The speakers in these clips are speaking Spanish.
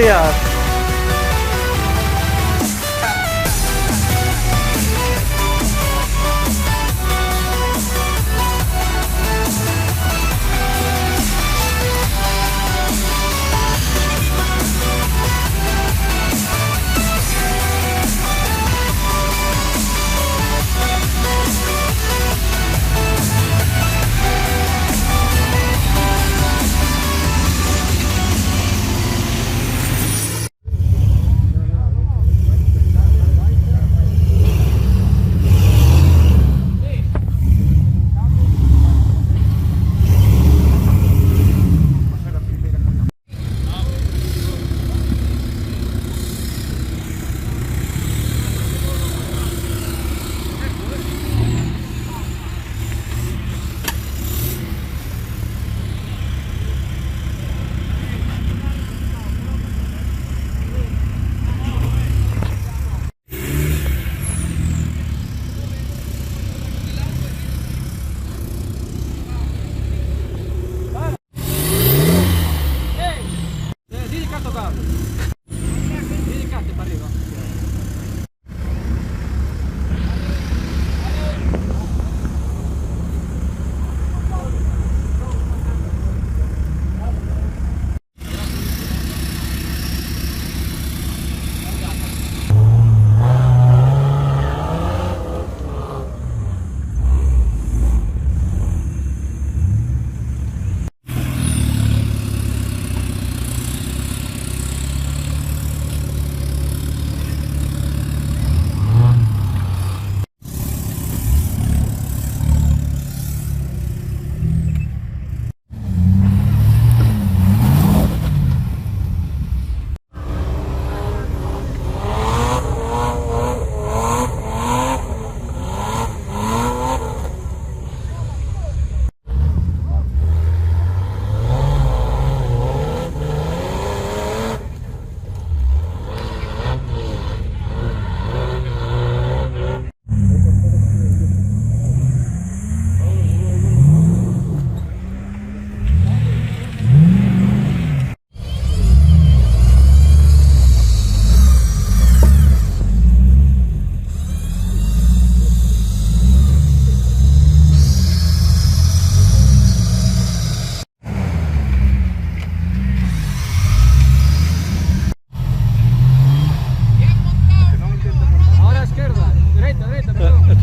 días.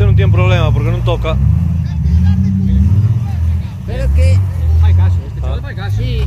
Este non tiene problema porque non toca. Pero que... Fai caso, este chaval fai caso. Sí.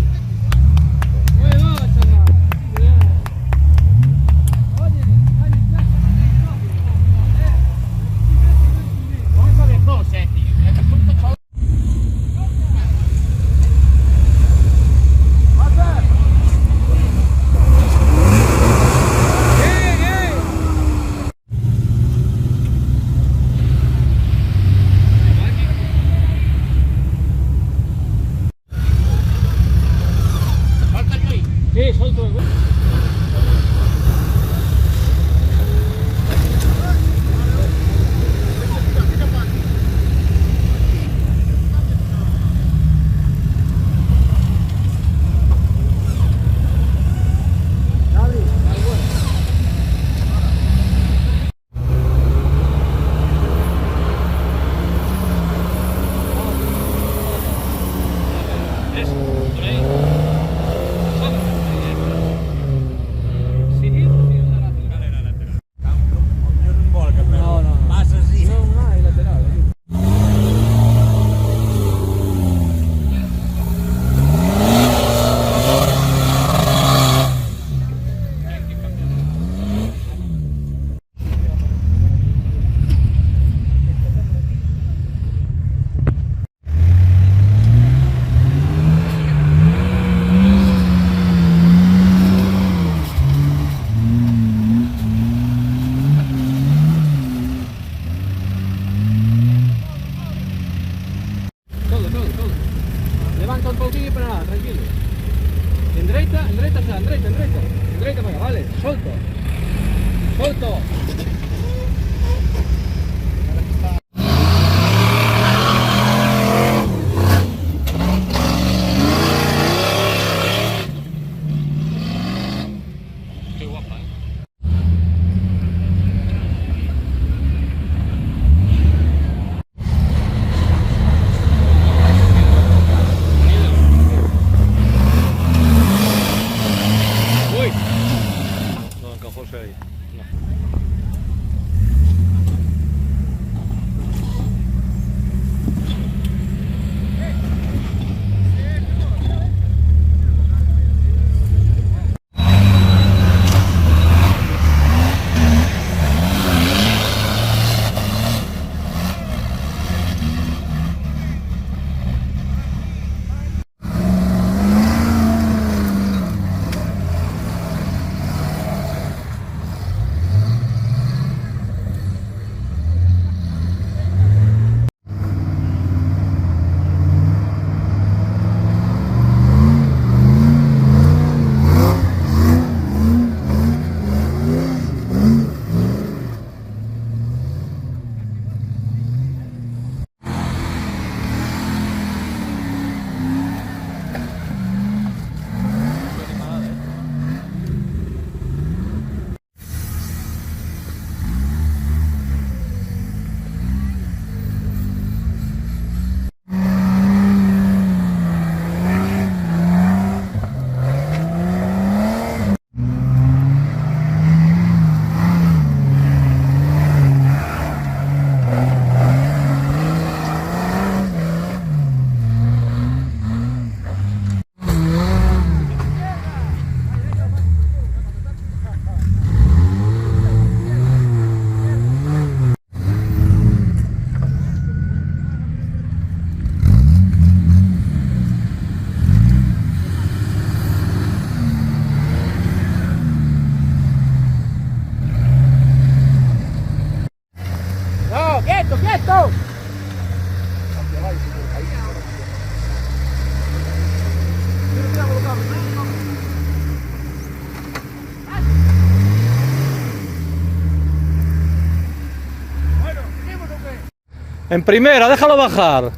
En primera, déjalo bajar.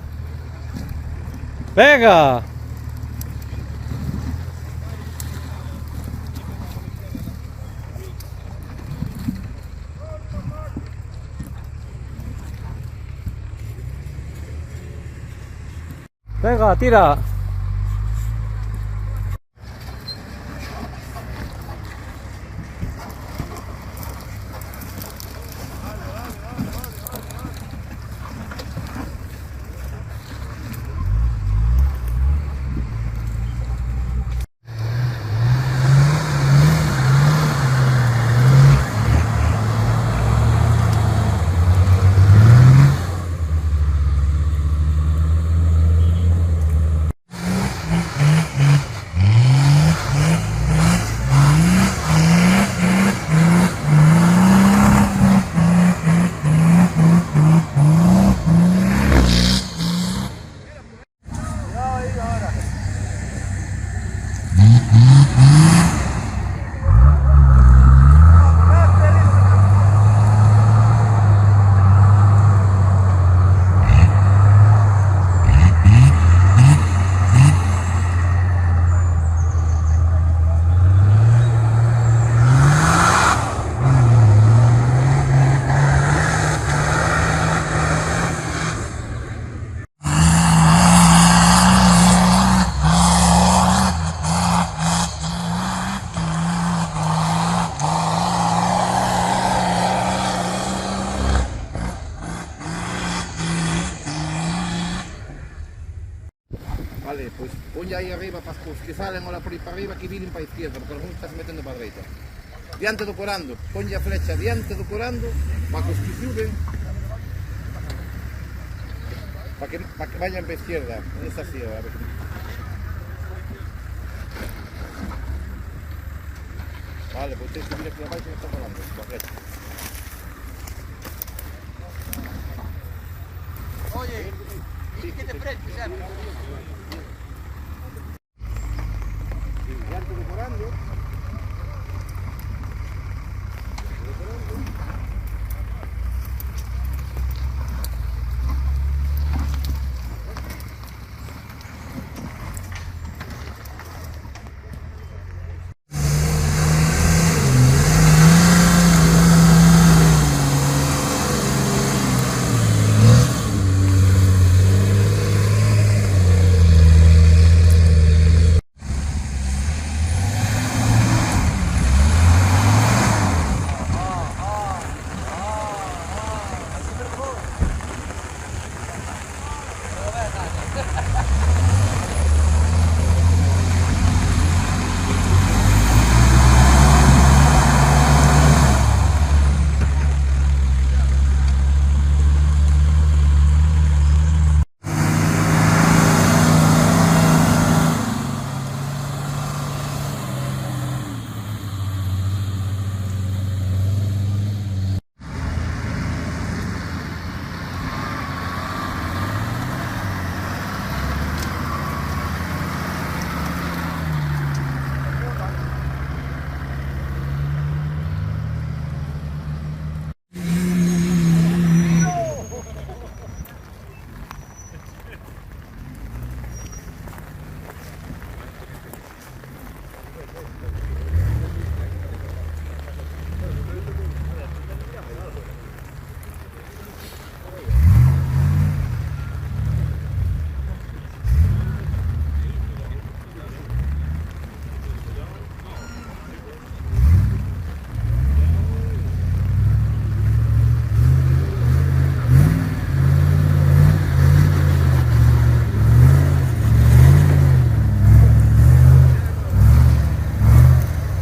Venga. Venga, tira. Vale, pues pon ya ahí arriba para los que salen ahora por ahí para arriba que vienen para la izquierda, porque algunos están metiendo para la derecha. Diante do corando, pon ya flecha diante do corando, para los que suben, para que vayan para la izquierda. ¿Dónde está así ahora? Vale, pues tienes que subir aquí abajo y me está colando, la flecha. Oye, ¿y qué te frente, sabes? Diante do corando.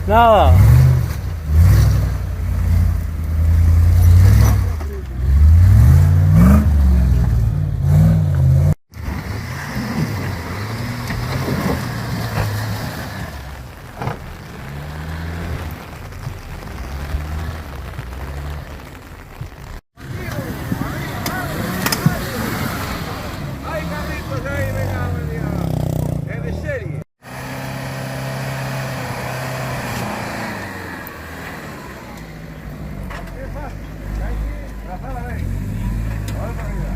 Nada. ¡Ay, Carlitos, ahí, venga, venga! ¡Es de serie! ¡Qué fácil! Ahí sí, trazada, ven. Ahora para arriba.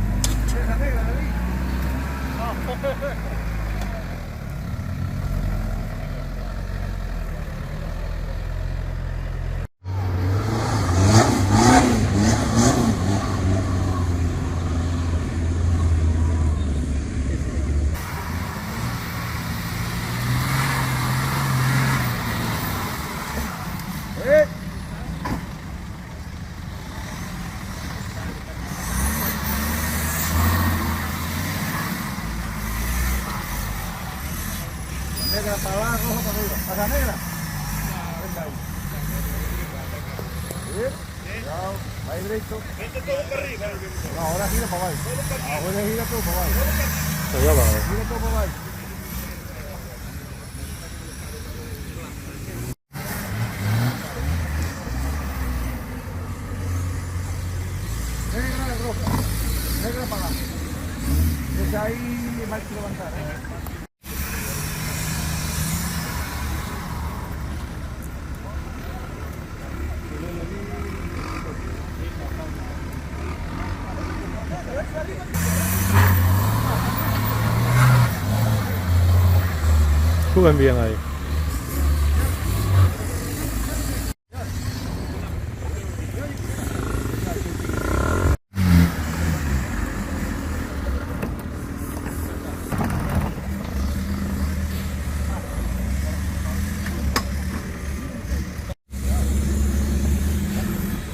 Negra para abajo, rojo para arriba. ¿Para negra? Venga ahí. Bien. Cuidado. Va ahí derecho. Vete todo para arriba. No, ahora gira para abajo. Ahora gira todo para abajo. Allá va. Gira todo para abajo. Negra, roja. Negra para abajo. Deja ahí, va a levantar. Suben bien ahí.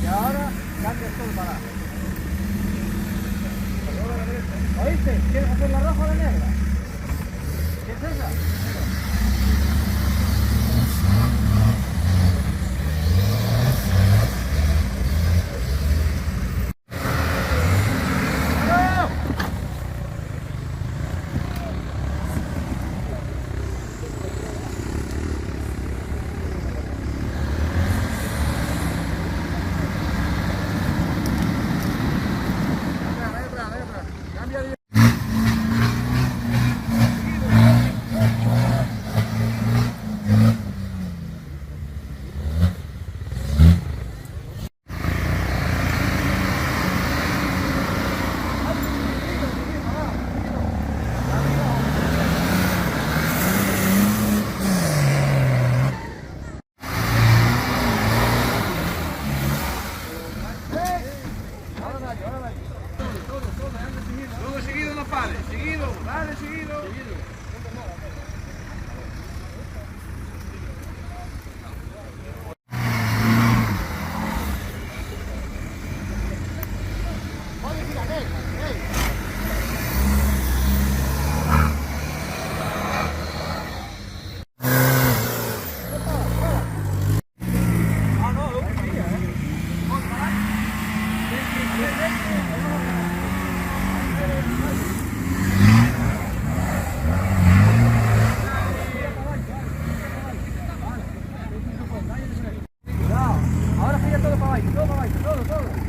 Y ahora cambia todo para abajo. ¿Oíste? ¿Quieres hacer la roja o la negra? ¿Qué es esa? Cambia de... Todo seguido, no pares. Seguido, dale, seguido. Ahora sigue todo para abajo, todo para abajo, todo.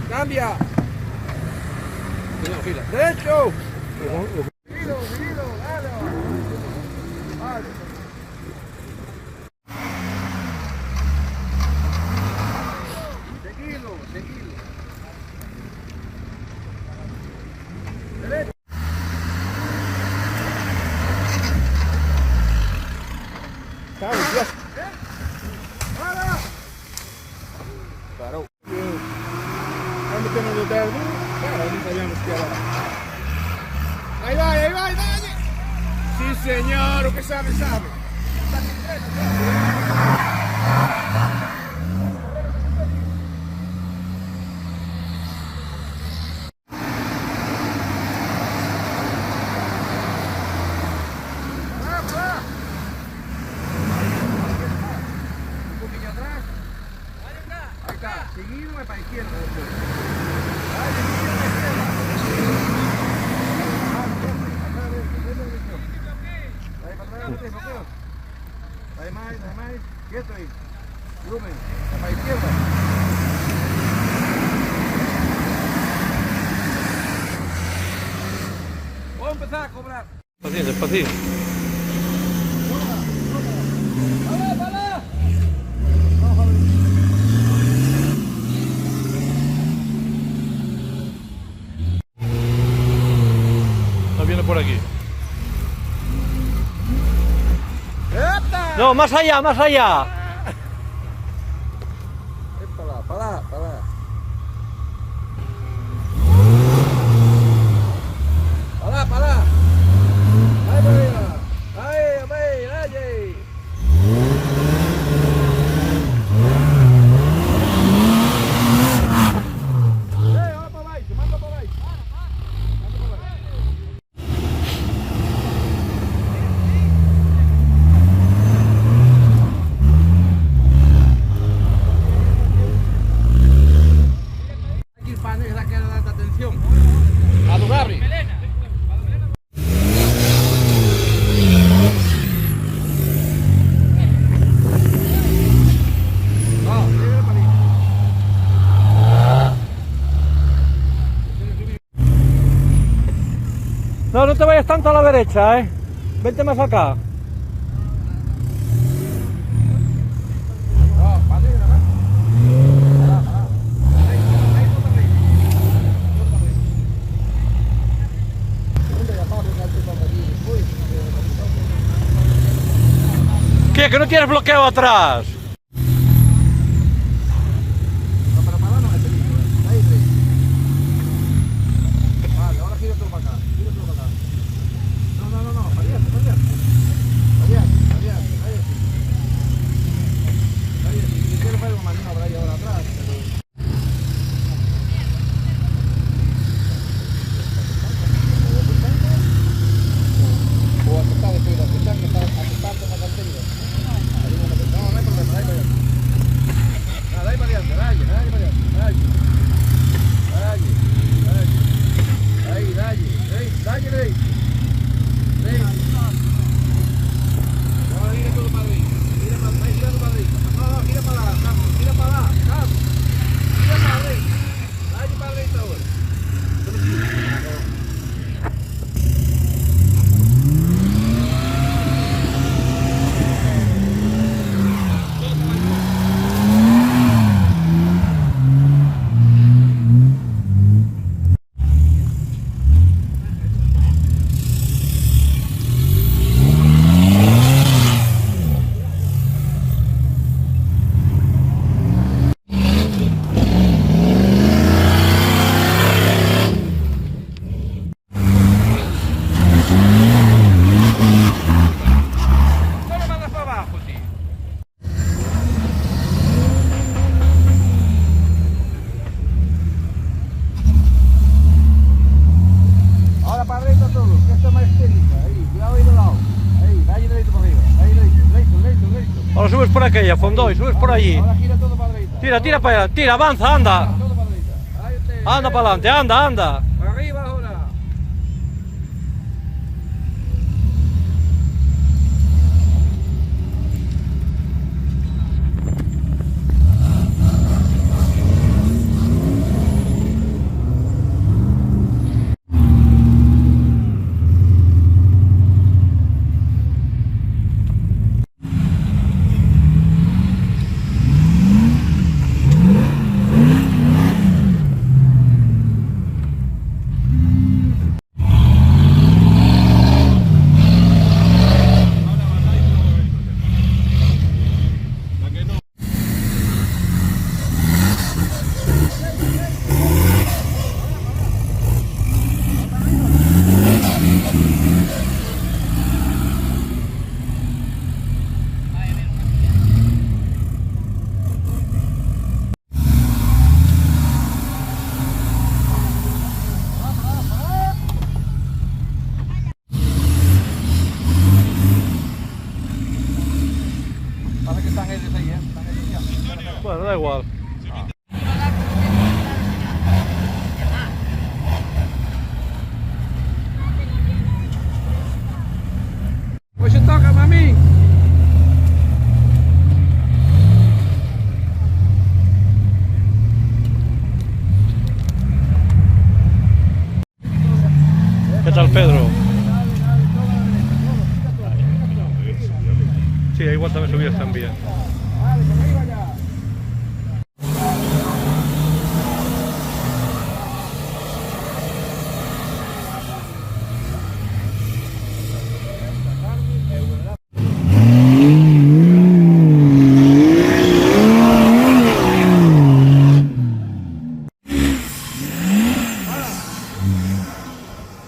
Cambia. Seguimos fila. Derecho. Seguido, dale. Vale. Seguilo. Derecho. Para. Parou. Vamos tendo do dedo. Cara, não sabíamos que era. Ahí va, dale. Sí, señor, o que sabe. Un poquillo atrás. Ahí está, seguirme para izquierda después. Dale, seguirme para izquierda. Ahí para atrás, bloqueo. Ahí más. Quieto ahí. Lumen, para la izquierda. Voy a empezar a cobrar. Despacito. ¡Para! No viene por aquí. ¡Epa! No, más allá. Para. Para. Ahí para arriba. Ahí. Ahora para abajo, te mando para abajo. Aquí para negra que dar atención. A do Gabri. No, negra para ahí. No te vayas tanto a la derecha, Vente más acá. No, para negra, ¿verdad? Para. Ahí no para ahí. ¿Dónde llamamos al tipo para allí? Después. ¿Qué? ¿Que no tienes bloqueo atrás? No, pero para no es peligro. Ahí. Vale, ahora gira todo para acá. No. Para allá. Ahí. Si quieres hacer una maniobra ahí ahora atrás, pero... O aceptar después de aceptar que está aceptando una cartera. No hay problema, dale para allá. Dale para adelante, dale. Ahí. Ahora gira todo para arriba. Vai girando para arriba. No, gira para lá, Carlos. Gira para lá, Carlos. Gira para arriba. Dale para arriba ahora. Ahora subes por aquella, Fondoy, subes por allí. Ahora gira todo para derecha. Tira para allá, tira, avanza, anda. Todo para derecha. Ahí te- Anda para adelante, anda. Para arriba ahora. también. Vale, para arriba ya.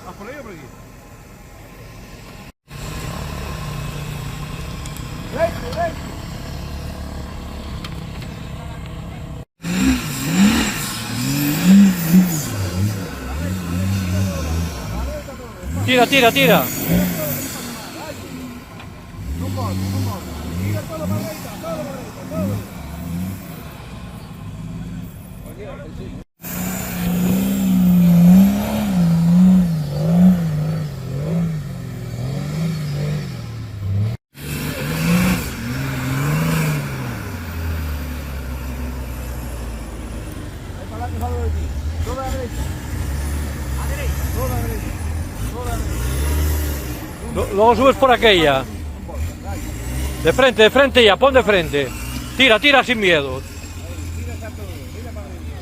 ¿Vas por ahí o por aquí? Recto, recto. Tira, tira, tira. No corre, no corre. Tira todo para derecha, todo para derecha, todo. Ahí para adelante, salgo de ti. Todo a la derecha. A derecha. Todo a la derecha. Todo a la derecha. Luego subes por aquella. De frente ya, pon de frente. Tira, tira sin miedo. Tira está todo, tira para arriba.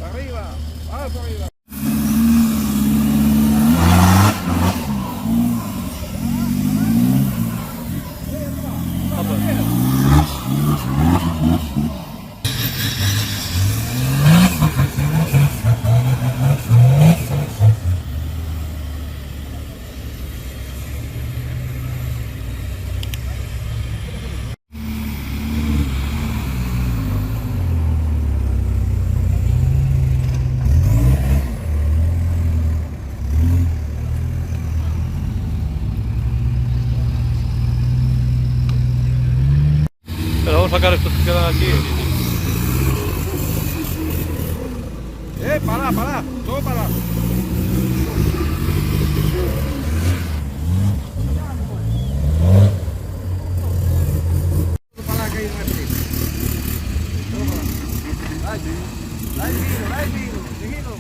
Para arriba, vamos para arriba. Pero vamos a sacar estos que quedan aquí. Pará, pará, todo pará. Todo pará, que hay una película. Todo pará. Dai vino, seguido.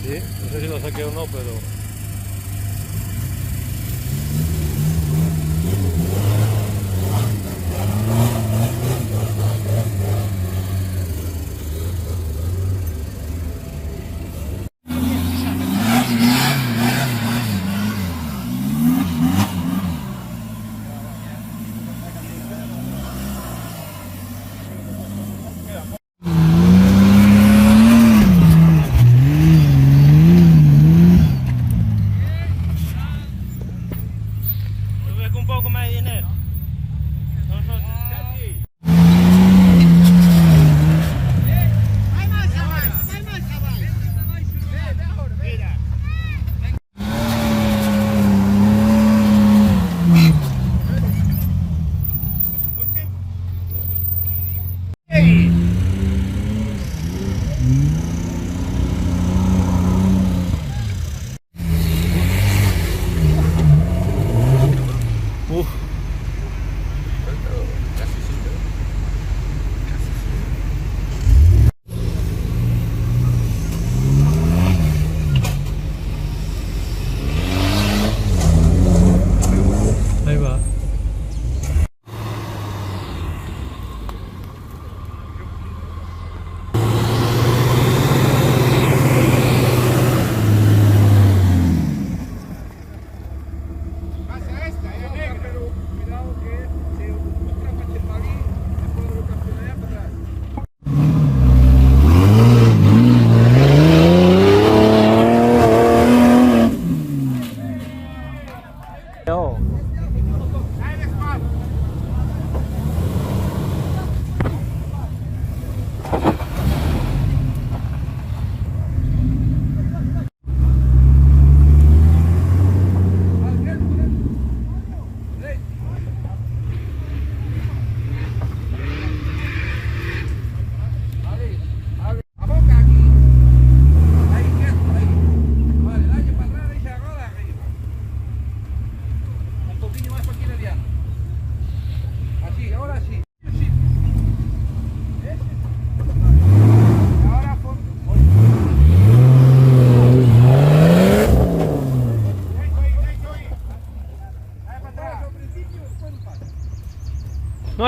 Sí, no sé si lo saqué o no, pero...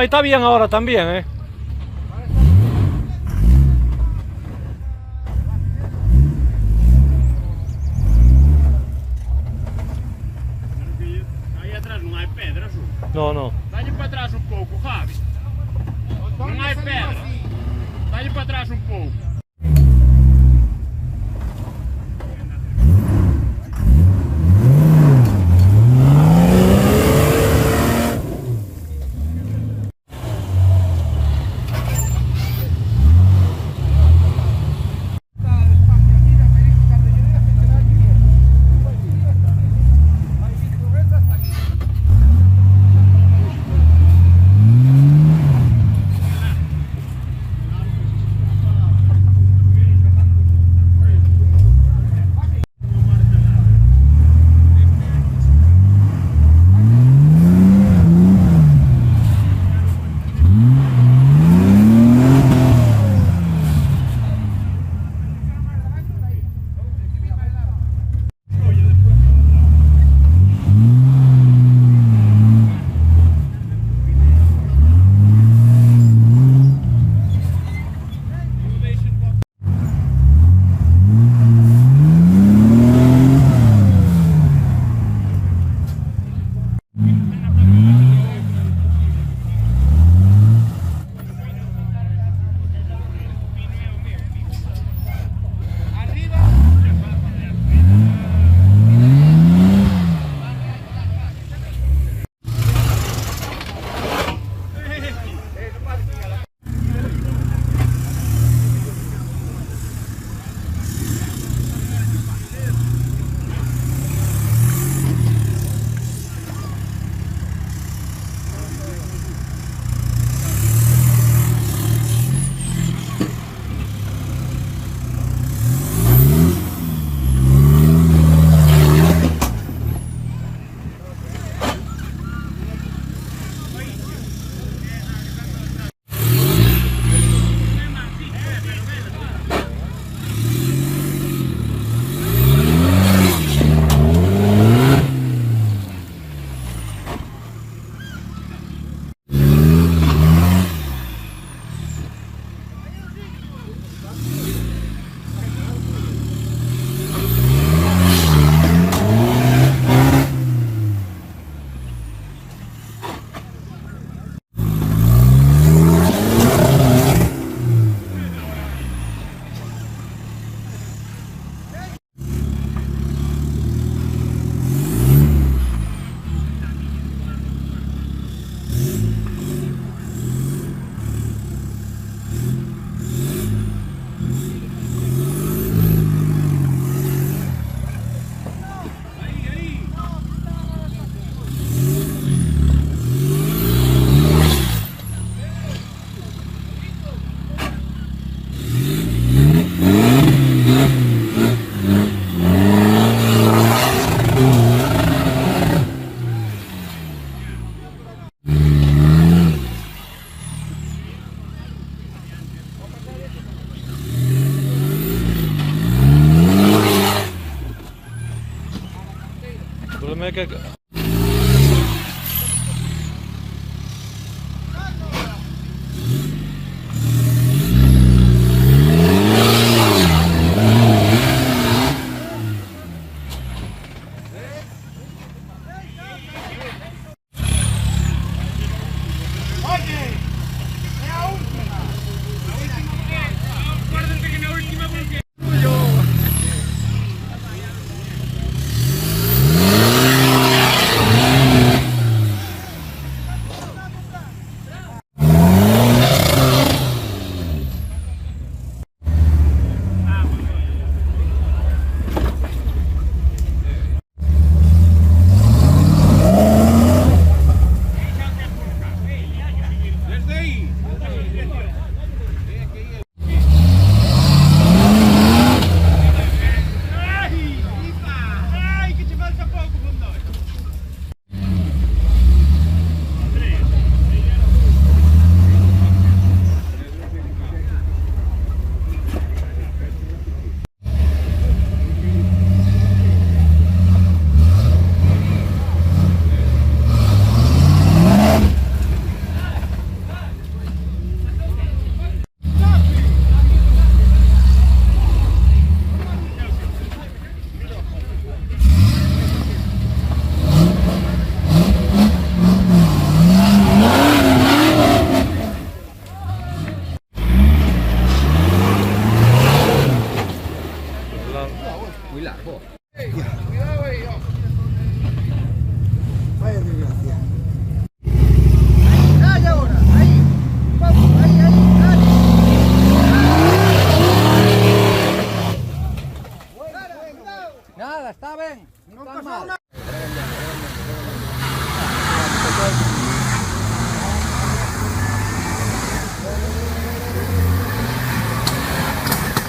está bien ahora también, ¿eh? Aí atrás não há pedras, No, no. Dá-lhe para trás um pouco, Javi. Não há pedra. Dá-lhe para trás um pouco. problema es que...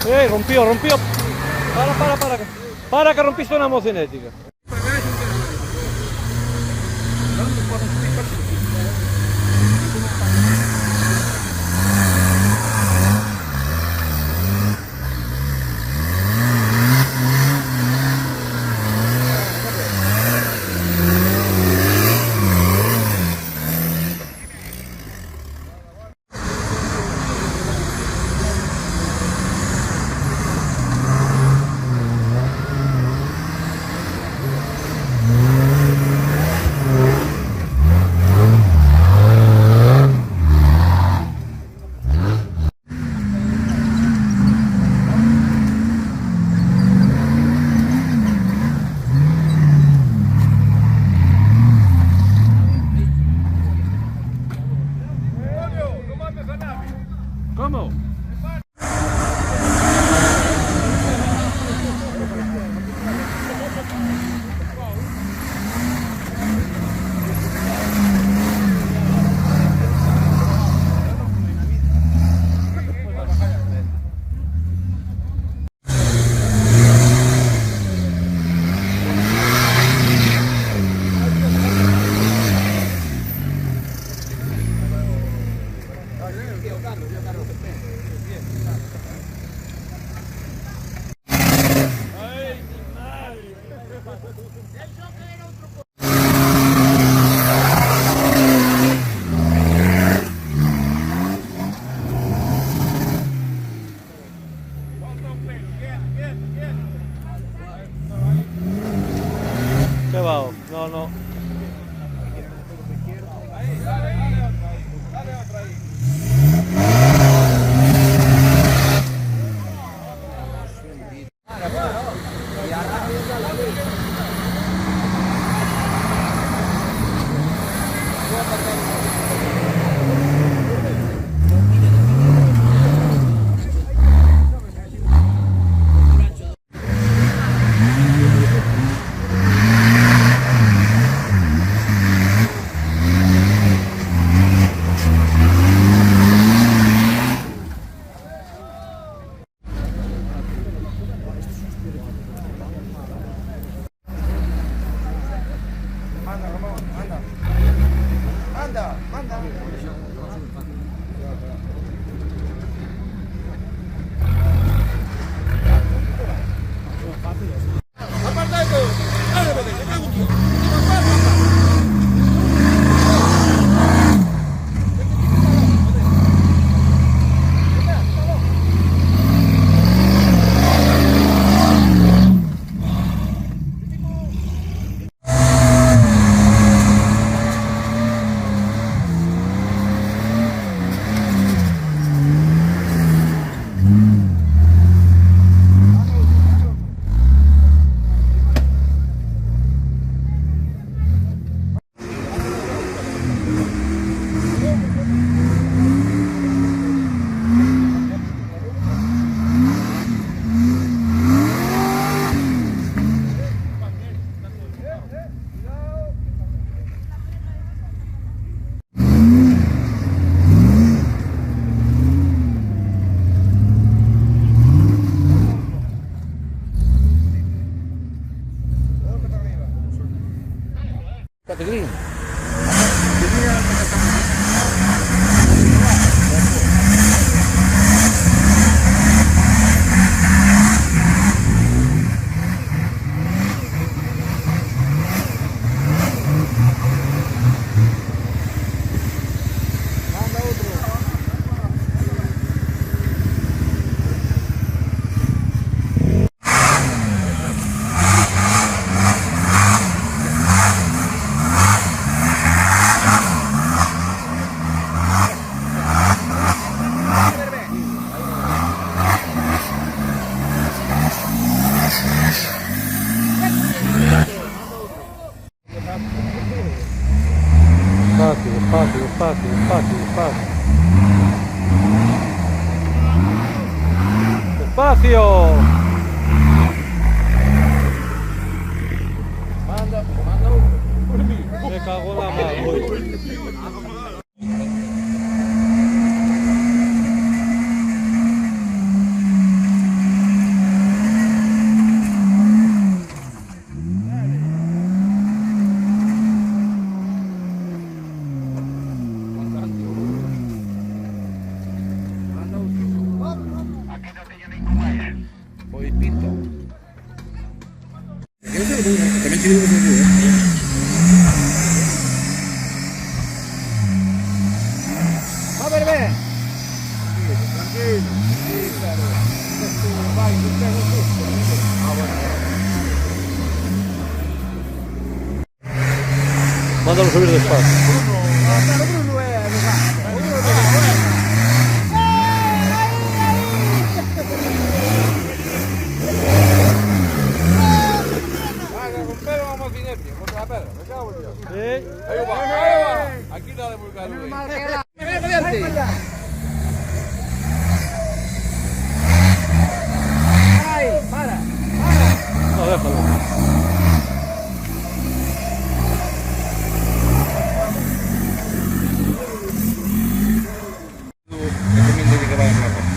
Rompió. Para que rompiste una mocinética. ¿Cómo? ¿Qué va? No. Categlino. Despacio. Me cago en la madre. También ci dico che sono Va per me! Tranquillo, sì, claro. Adesso vai, ti prego tutto. Mándalo subir despacio. Bruno è Guarda, con pelo vamos a finetti, contra la pedra, me cago en Dios. Ahí va, ahí va. Aquí la de Vulcano. No, déjalo. Recomiendo que vayan a la costa.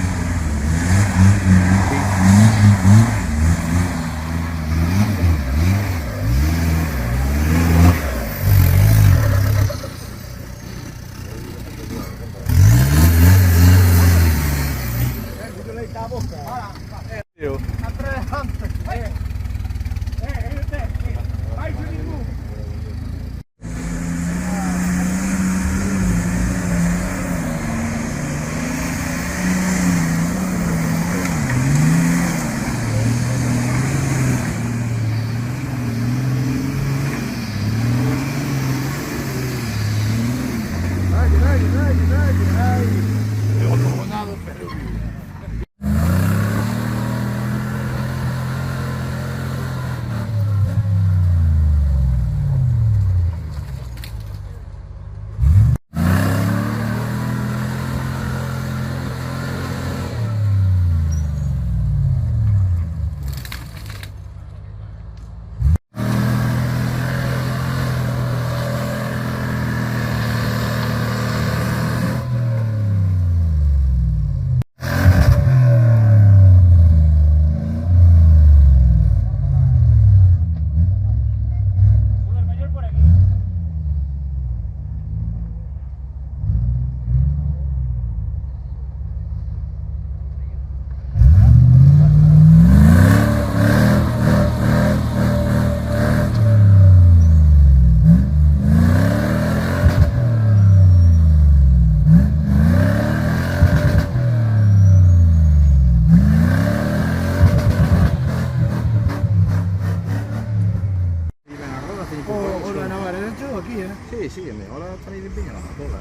Sì, sì, a me, ora farei l'impegno la mattina.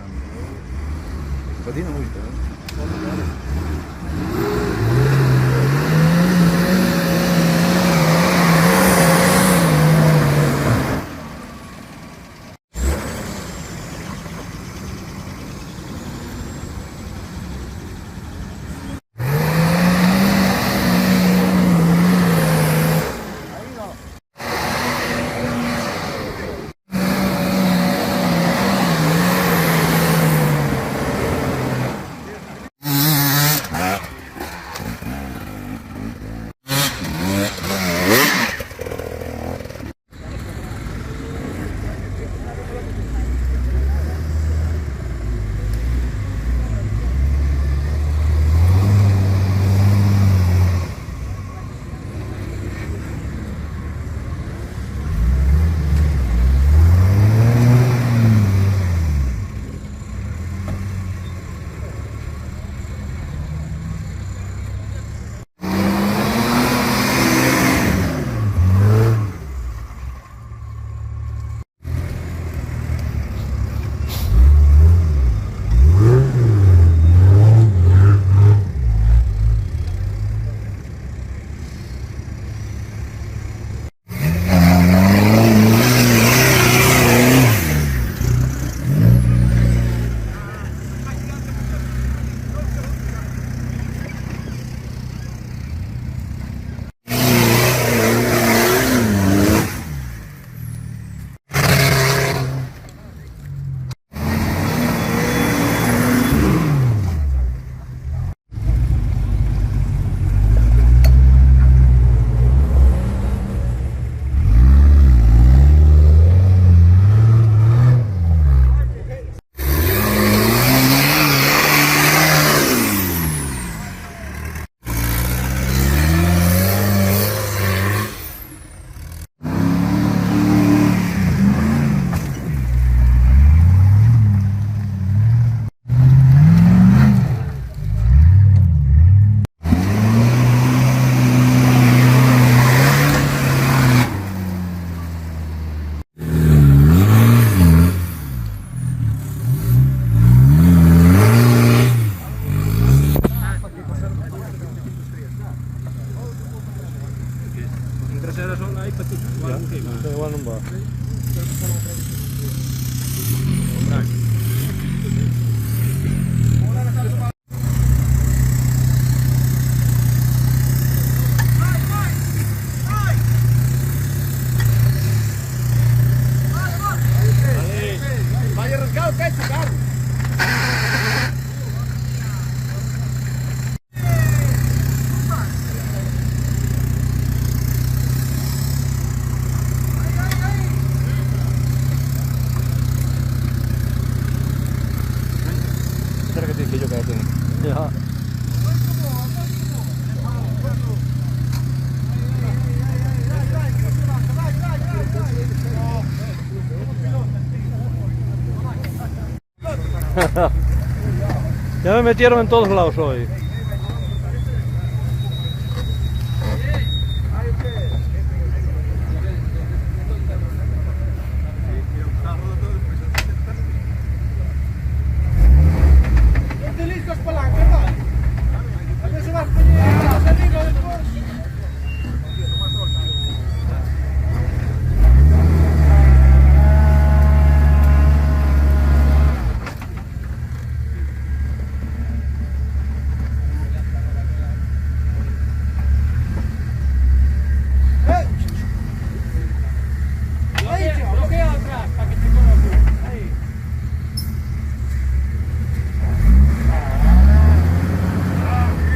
Patina molto, Ya me metieron en todos lados hoy. Utilizas palanca, ¿verdad? A ver si vas a poner arriba del Porsche. Bloquea atrás para que te conozca. Ahí.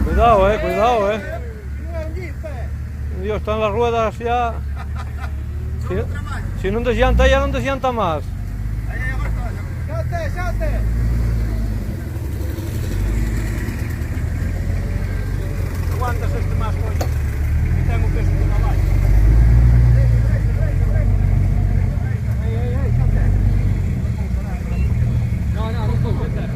Cuidado, cuidado, No es un jeep, Dios, están las ruedas ya. Si no desllanta, ya no desllanta más. Xate, xate. Aguantas este más coño. Que tengo peso de caballo. No, no puedo meter.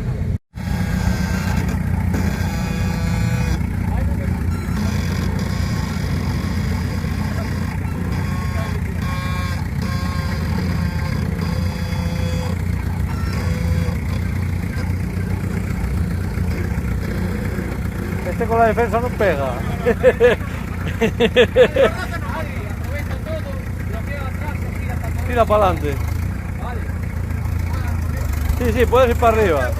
Este con la defensa no pega. Tira para adelante. Sí, sí, puedes ir para arriba.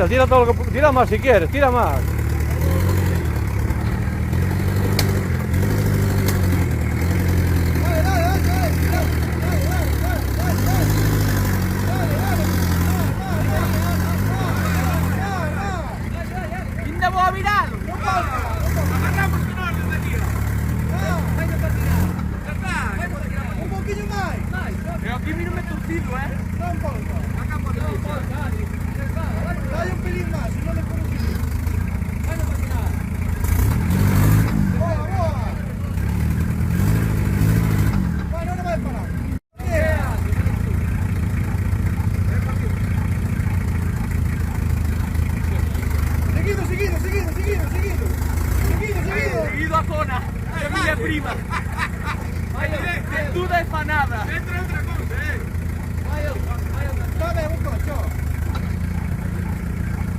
Tira todo lo que... Tira más si quieres, tira más. Ainda vou a virá-lo. Agarramos con orden de aquí. Venga para tirar. Un poquinho máis. Pero aquí miro me torcido, Non volta. Acá pode ir. Dai un pelín máis, se non le pongo un pelín. Venga para tirar. Boa, boa. Bueno, non vai parar. Seguido, seguido, seguido, seguido, seguido. Seguido, seguido. Seguido a zona. É minha prima. Vai, tudo é fanada. Entra outra coisa, Está ben, un coche, ó.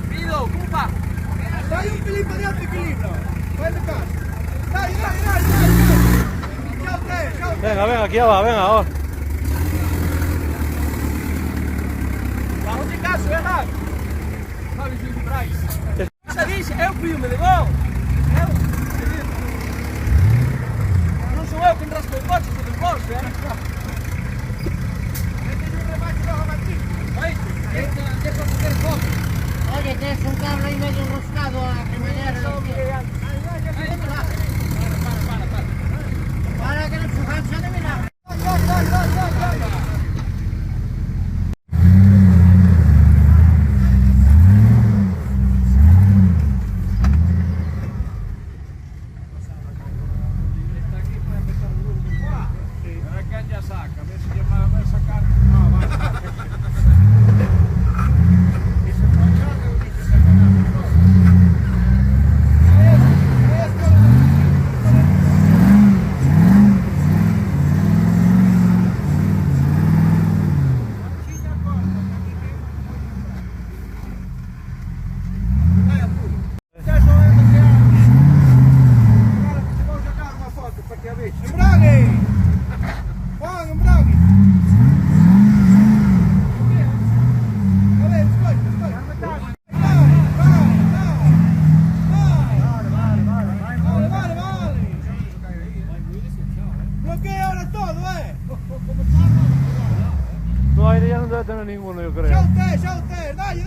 Pido, cumpa. Dai un pelín para diante, equilibra. Vai de casa. Dai, dai, dai, dai. Xa tres, xa tres. Venga, venga, aquí va, venga, ahora. Vamos de caso, errado. Sabe, Gil de Braz. Essa diz, é o primo, levou? Não sou eu quem raspa o coche, sou do Porsche, Deixa fazer foto. Oye, tienes un cable ahí medio enroscado a la cremallera. Para que el enchufancia de milagro. Ya saca, a ver si va a sacar. No, debe tener ninguno, yo creo. Ya usted, dale.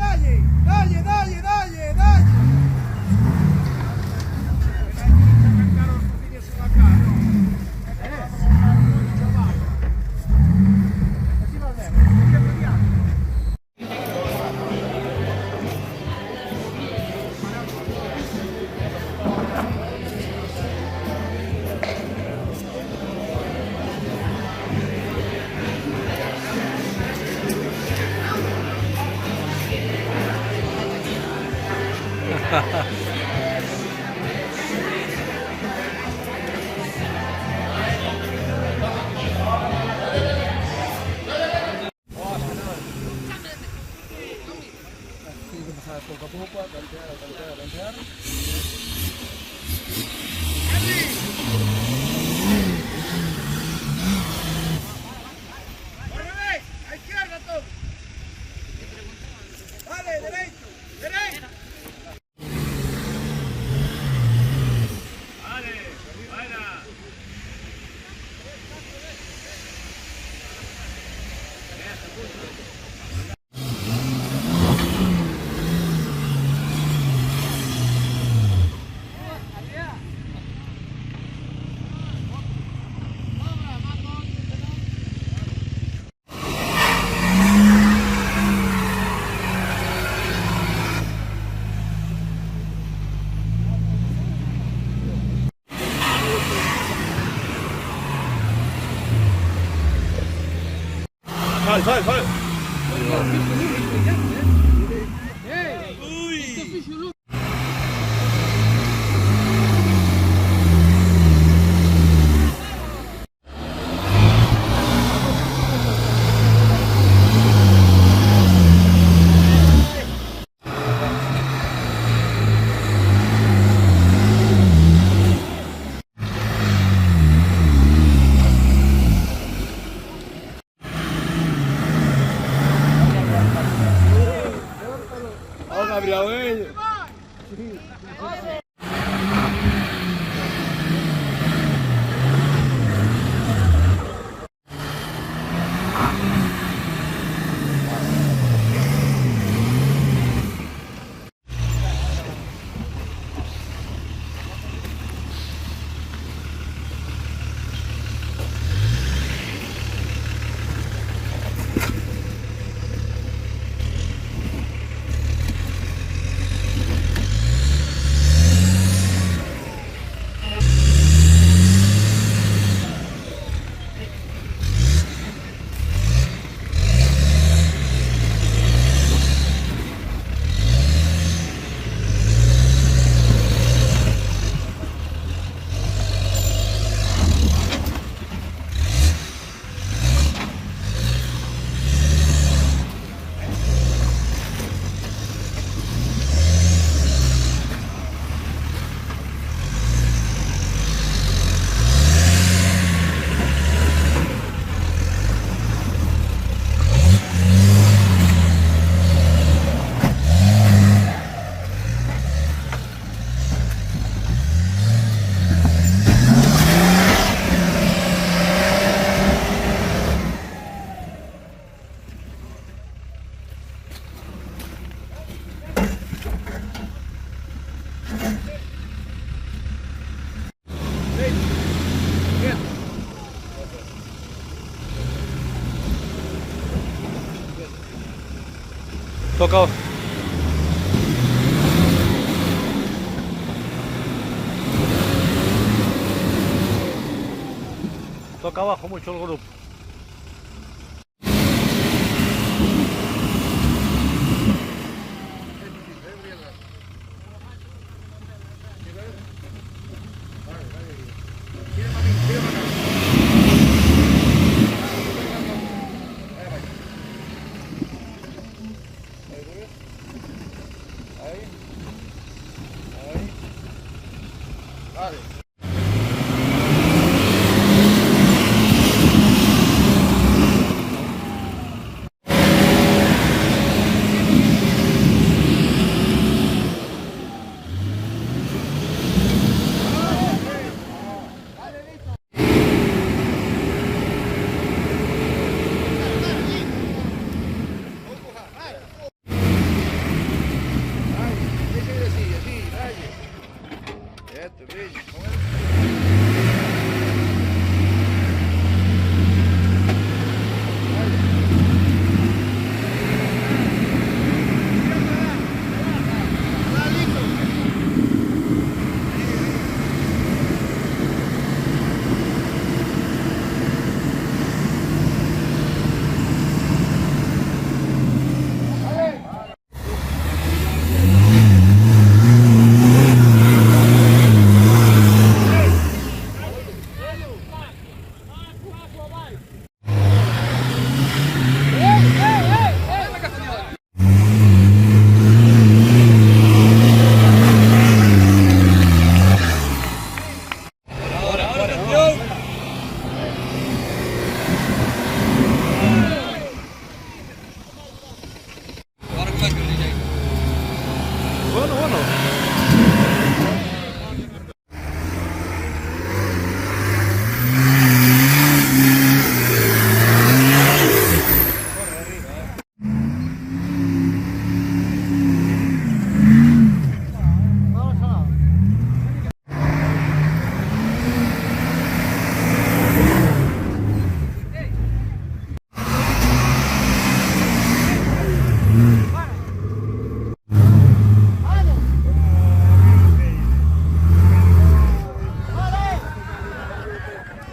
Sal. Toca. Toca abajo mucho el grupo. Vale.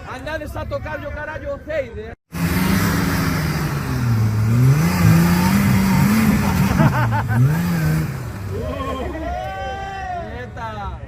Andate a tocar yo carajo Heide. Nieta.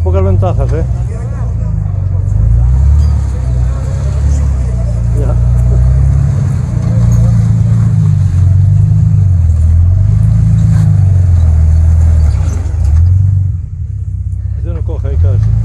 pocas ventajas, ¿eh? Ya. Este no coge ahí casi.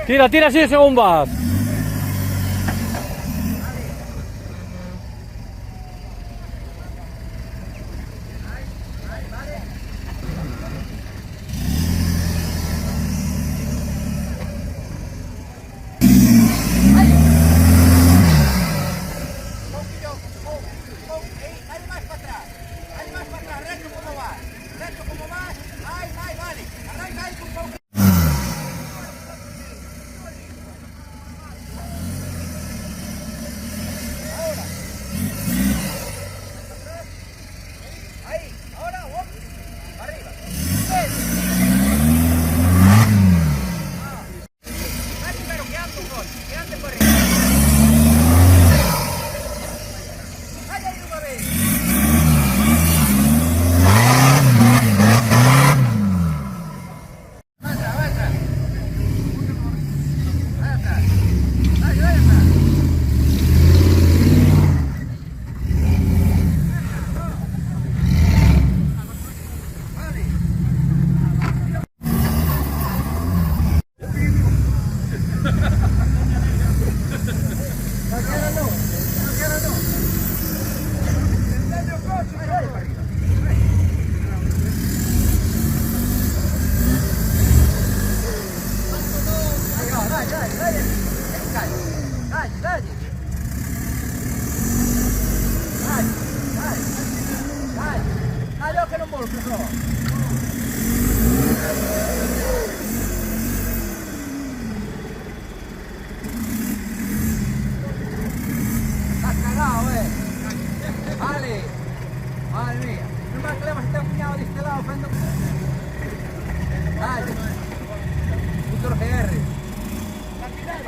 Tira, tira así según vas.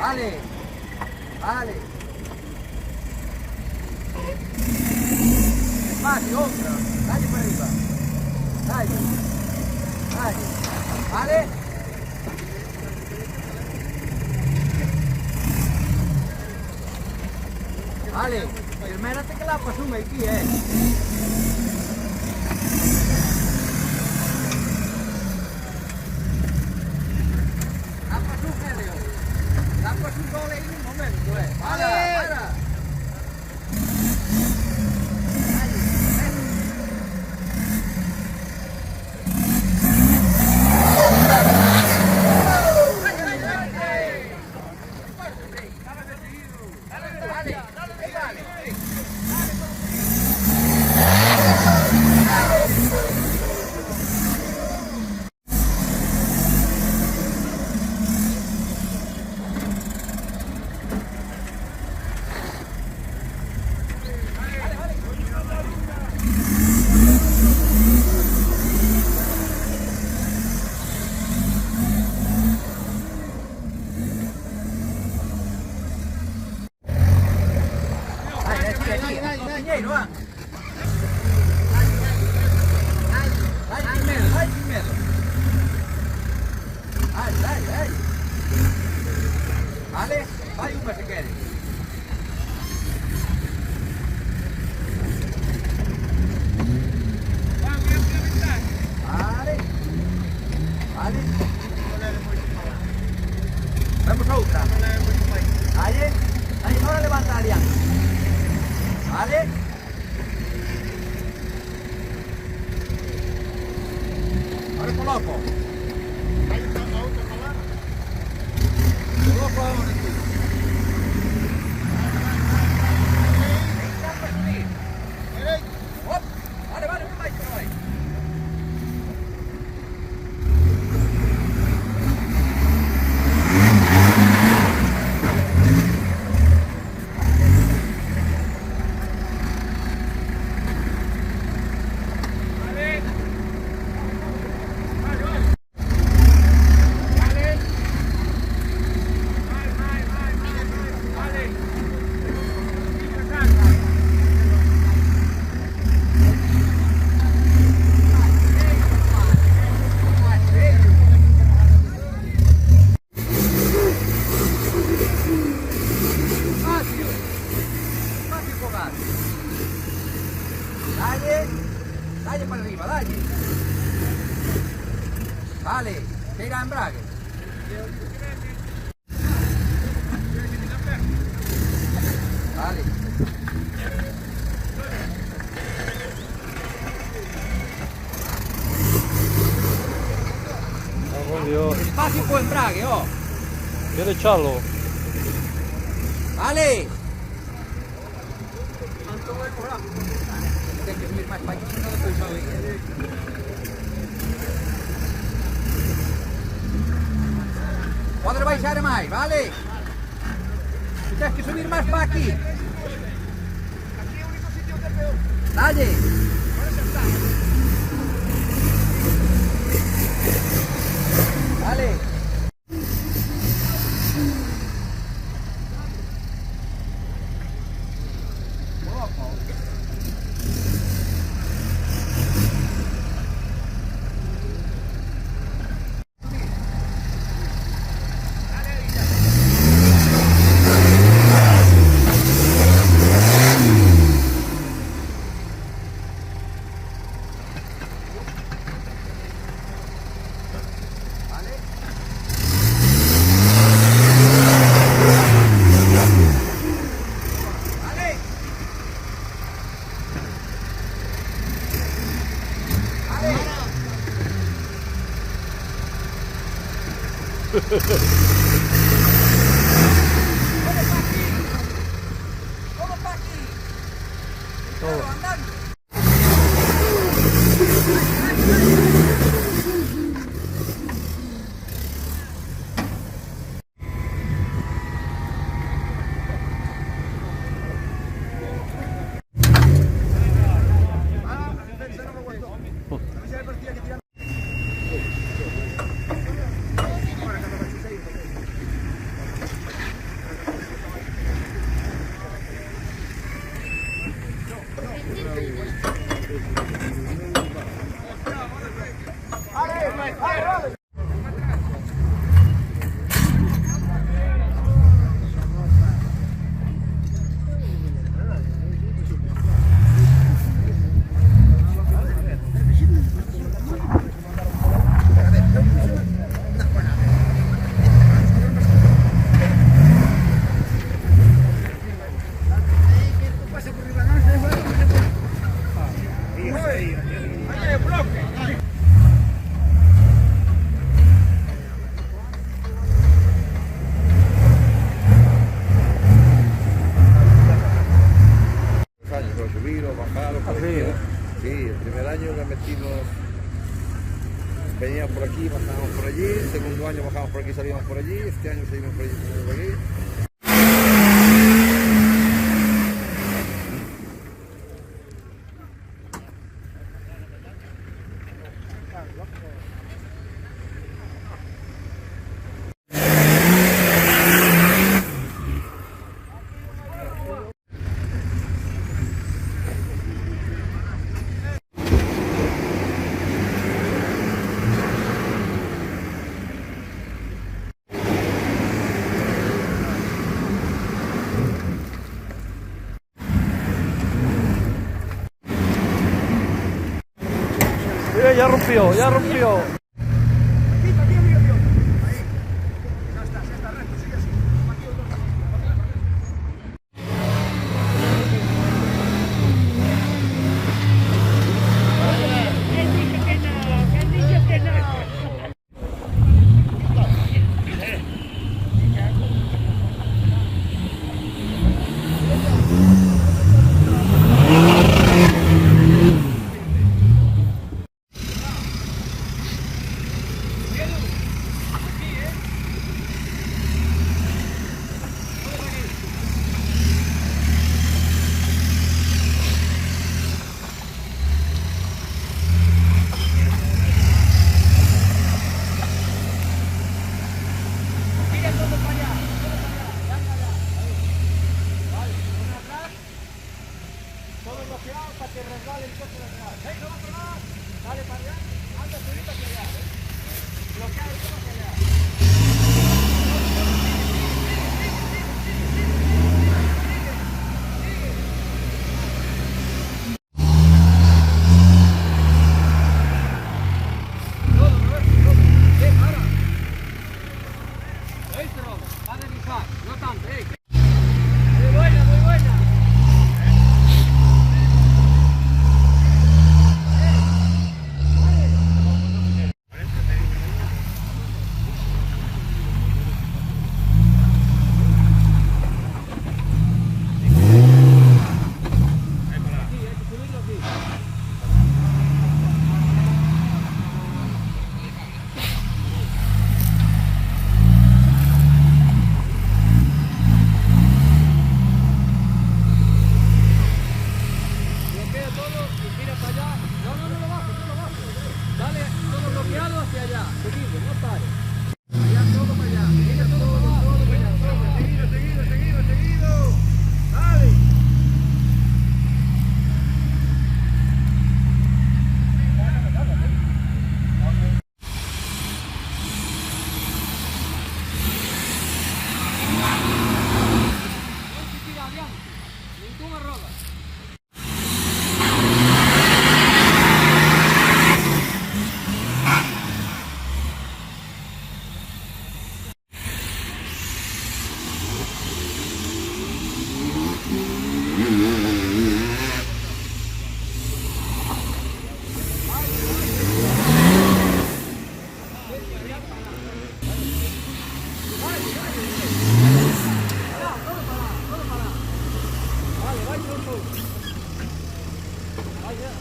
Vale, vale. Despacio, otra. Dale para arriba. Dale. Dale. Vale. Vale. Espérate que la pasume aquí, meno, ah. Dai sin miedo, dai sin miedo. Dai. Vale, vai una si quieres. Vale. Vamos a otra. Dale, ahora levanta la alianza. Vale. Ahora coloco. Coloco ahora aquí. Vale, no vai. Dale para arriba, dale. Vale, tira embrague. Vale. Oh, Dios. Espacio con embrague, oh. ¿Quiere echarlo? Vale. Tienes que subir más para aquí, no lo estoy sabiendo. Podré baixar más, vale. Tienes que subir más para aquí. Dale. Dale. Todo para aquí. Todo andando. Sí, el primer año le metimos, veníamos por aquí, bajábamos por allí, el segundo año bajamos por aquí, salíamos por allí, este año seguimos por allí, salimos por allí. ya rompió, ya rompió.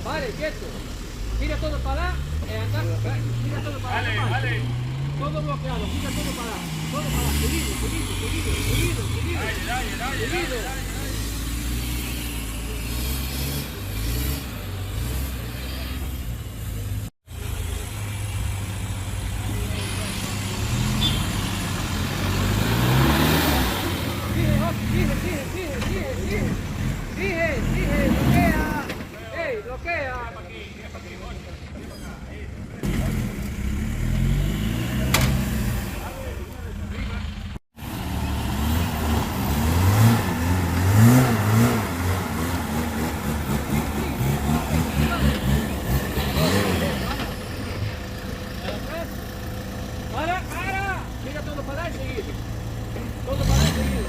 Vale, quieto. Tira todo para allá. Tira todo para allá. Vale. Todo bloqueado. Tira todo para allá. Todo para allá. Seguido. Dale. Sigue, bloquea. Para. Mira todo para allá y seguido. Todo para allá y seguido.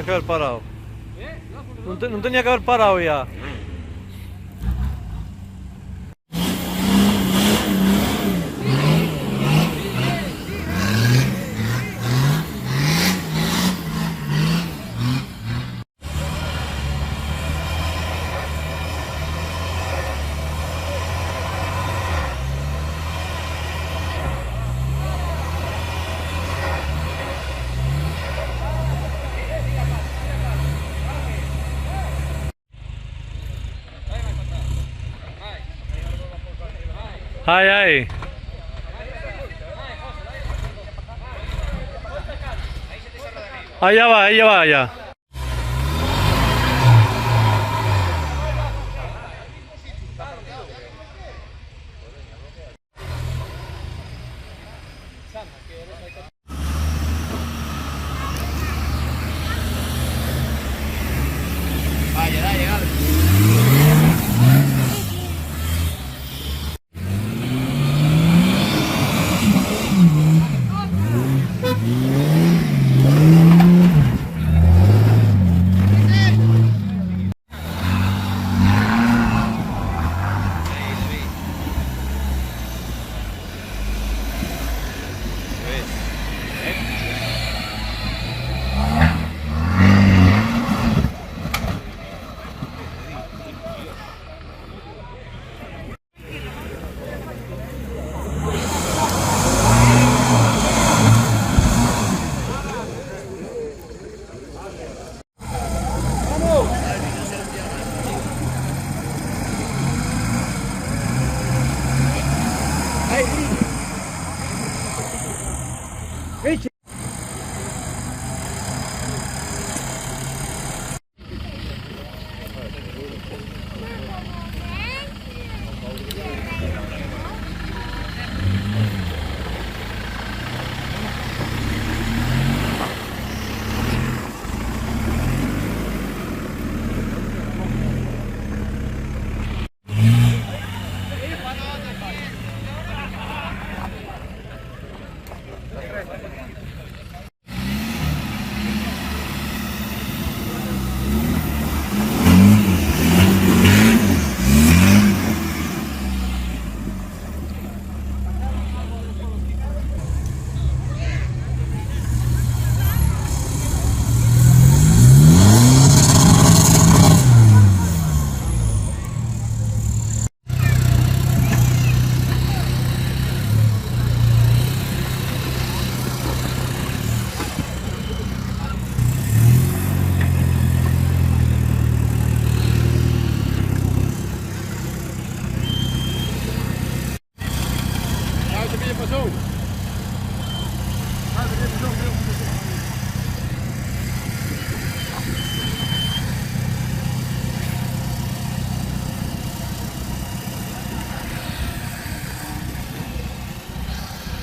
que haber parado. No, No tenía que haber parado ya. Ay, ay. Allá va, allá. Vaya, dale.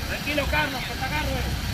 Tranquilo, Carlos, que te agarro.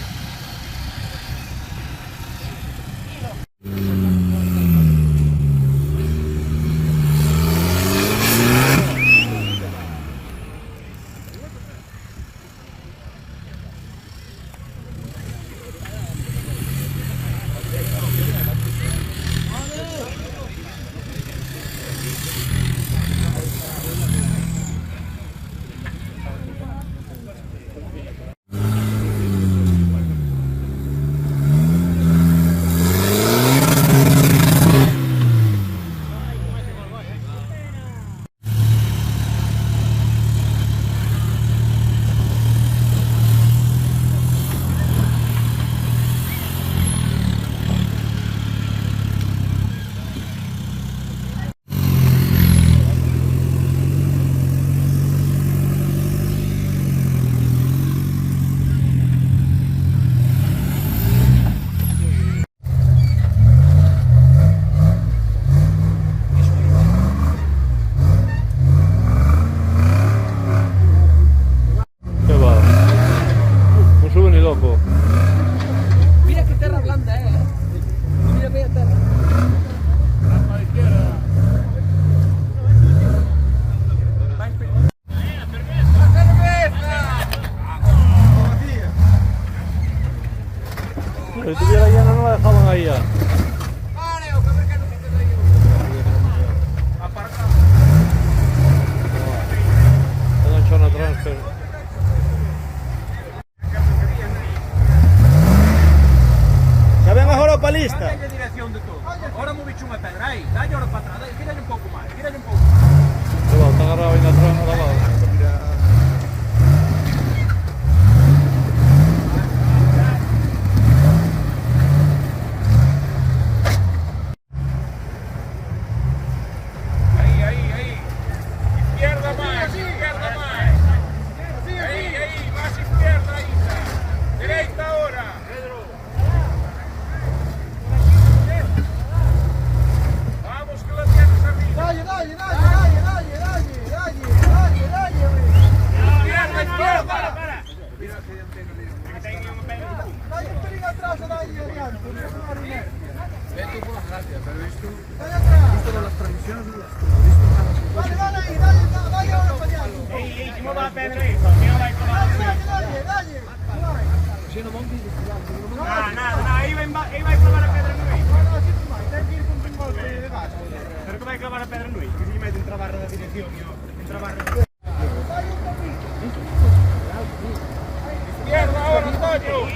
Izquierda ahora, Antonio.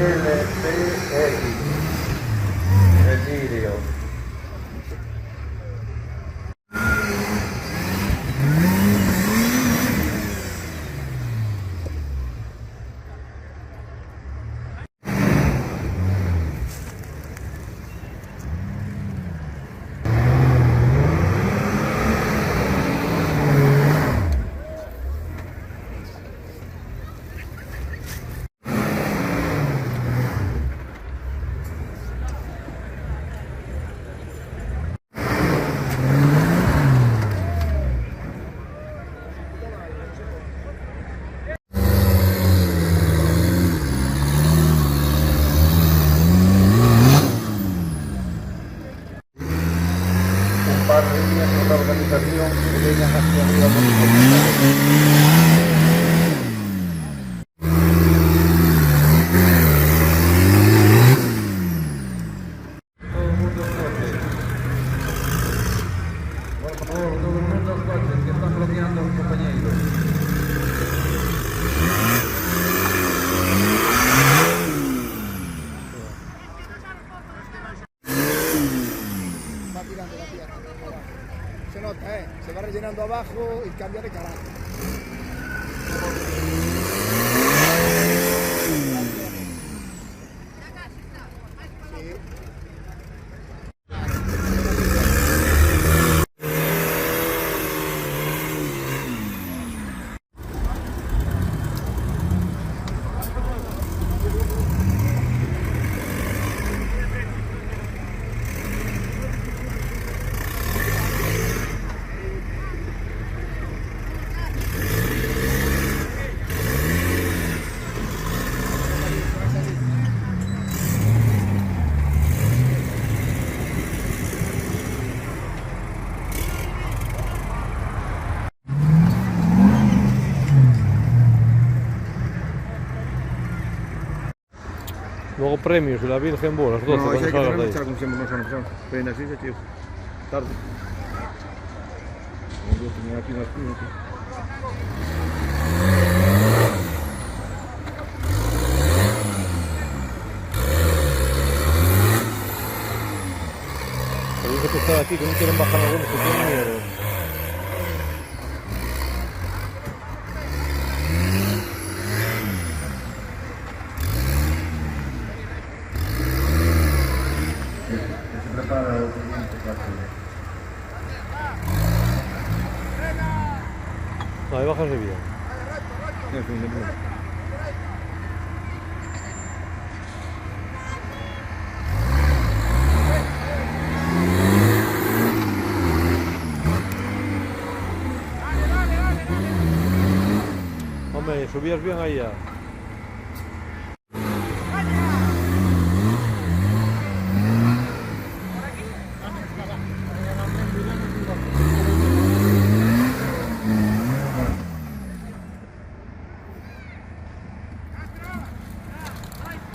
LPX, Residio. Par de días con la organización que vengan hacia arriba por todo el mundo coche. Por favor, todo el mundo coches que están bloqueando los compañeros. Se nota, se va rellenando abajo y cambia de carácter. luego premios y la Virgen, bueno, las 12 No, cuando ese hay que salgas de tener ahí. mucha como siempre no son pasados. Pero así se tío. Tarde. Voy a tener aquí unas cosas, tío. Pero dice que está aquí, que no quieren bajar algunos, que tienen miedo. Se prepara el siguiente partido. Ahí bajarse bien. En fin, de nuevo. Hombre, subías bien ahí ya.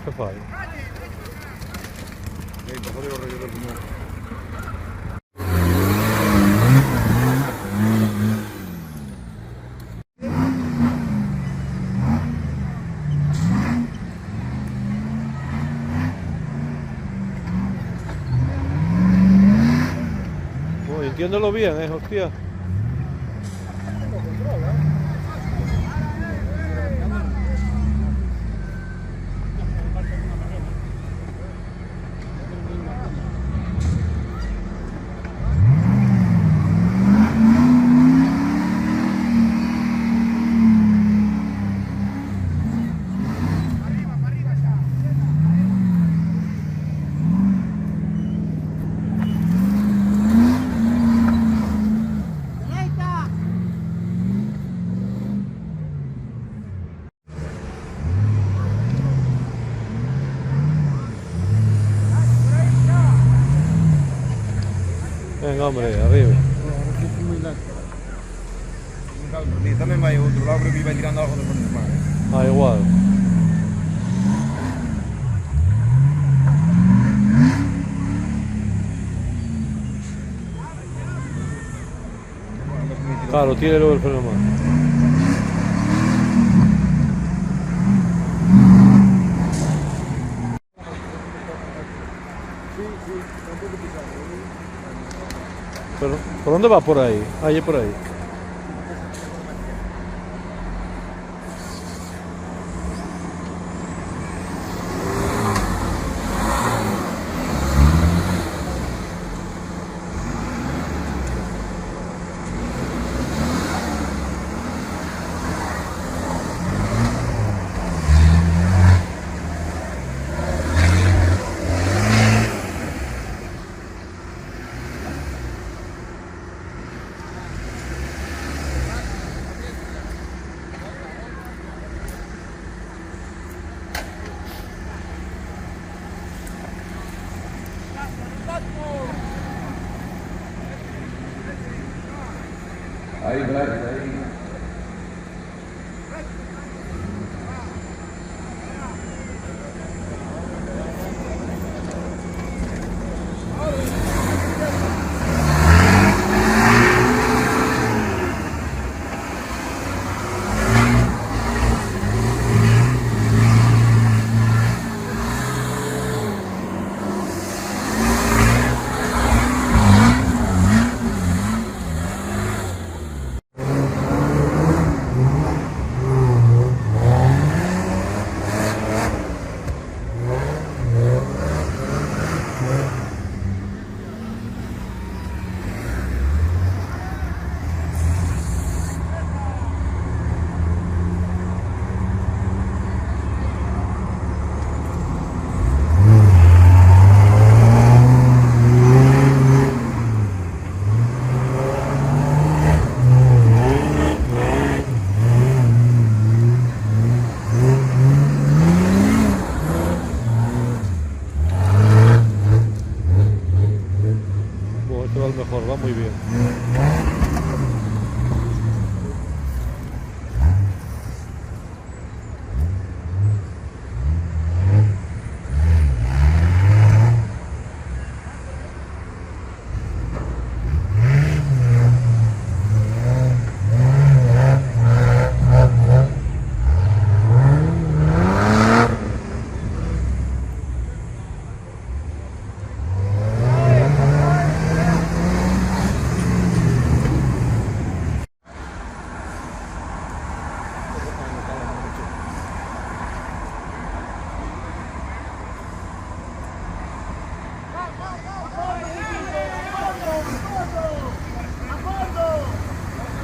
¿Qué fai? Joder, los reyes del mundo. Uy, entiéndelo bien, hostia. Venga, hombre, arriba. Ni también va a ir a otro lado, creo que iba tirando algo de por encima. Ah, igual. Claro, tiene luego el freno más. Pero, ¿por dónde va por ahí? Ahí, por ahí. Ahí, Blas, ahí.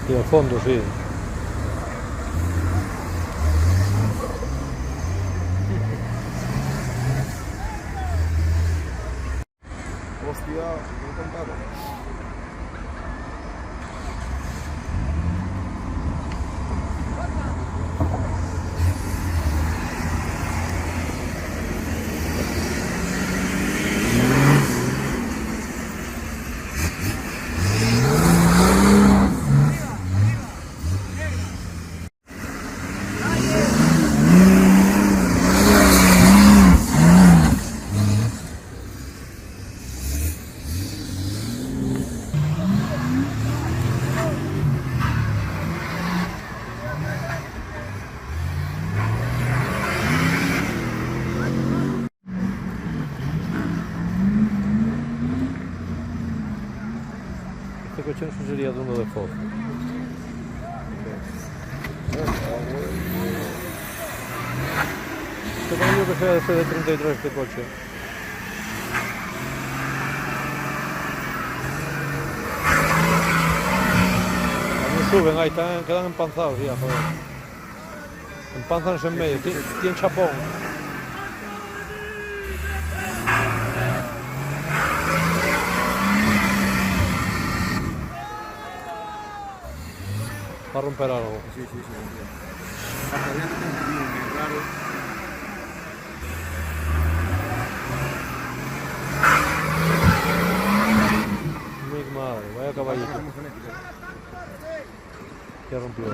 Y al fondo, sí. Hostia, no he contado. Este coche no sería de uno de Ford. Este creo que sea de CD33 este coche. También suben ahí, quedan empanzados ya, joder. Empánzanse en medio, tienen chapón. Va a romper algo. Sí, sí, sí. Hasta allá no tengo un bien raro. Mi madre, vaya caballito. Ya rompió.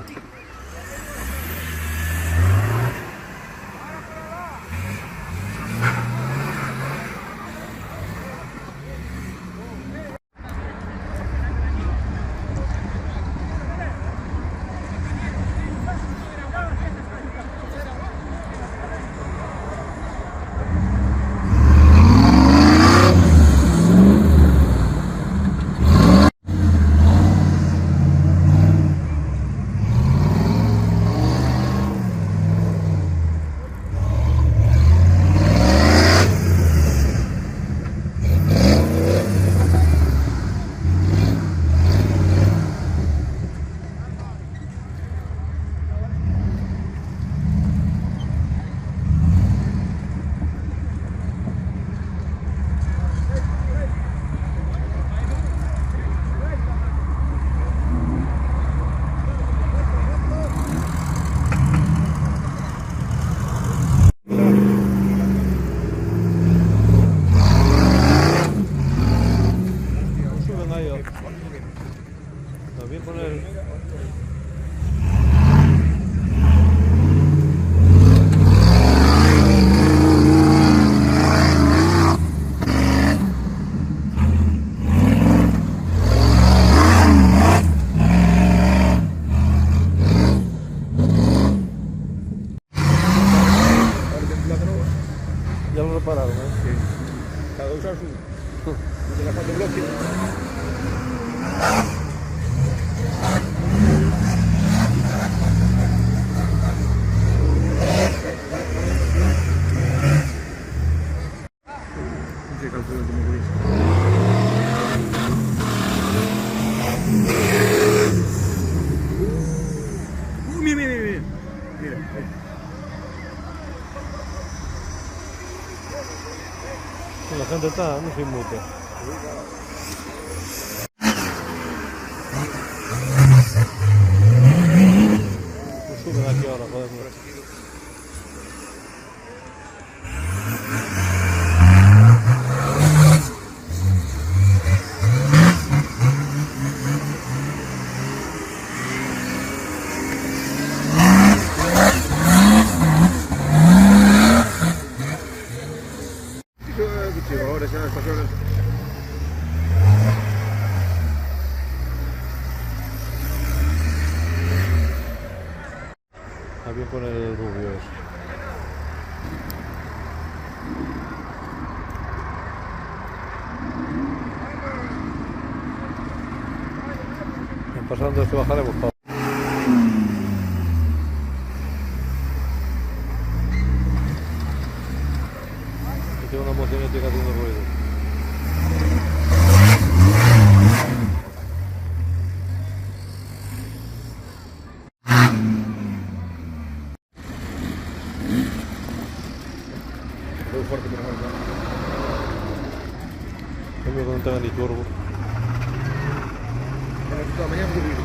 También con el... Ya lo repararon, ¿eh? Sí. Cada usar su. No te la falta bloque. No sé calculo como que dice. Mira, mira, mira. Mira, ahí. La gente está muy sin mute. No suben aquí ahora, joder. Ahora ya las personas. Está bien con el rubio ese. Pasando esto bajaremos para... Tengo una mocioneta haciendo ruido. Muy fuerte, pero no. Cambio que non tenga ni turbo. Toda mañana fue vivo.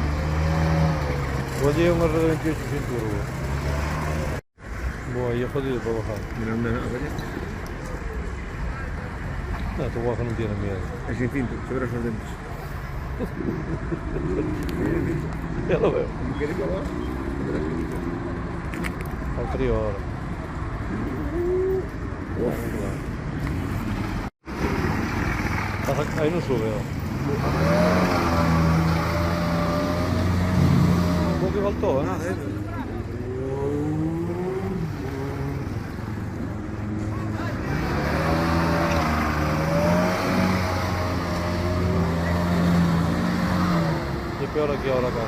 Oye, un R28 sin turbo. Buah, ahí es jodido para bajar. Mira, una ver. No, tu baja no tiene miedo. Es sin cinto, se verán sus dentes. Ya lo veo. Como quiere que abajo. Está frío ahora. Ahí no sube ahora. Un poco que faltó, ¿eh? Nada, Y peor aquí ahora acá.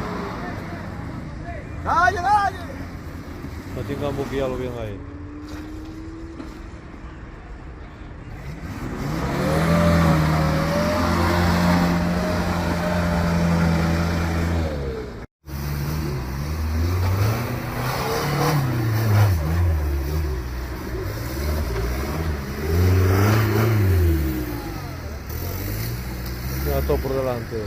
¡Dale, dale! No tengamos que guiarlo bien ahí. Ya todo por delante.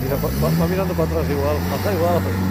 Mira, va mirando para atrás igual, está igual.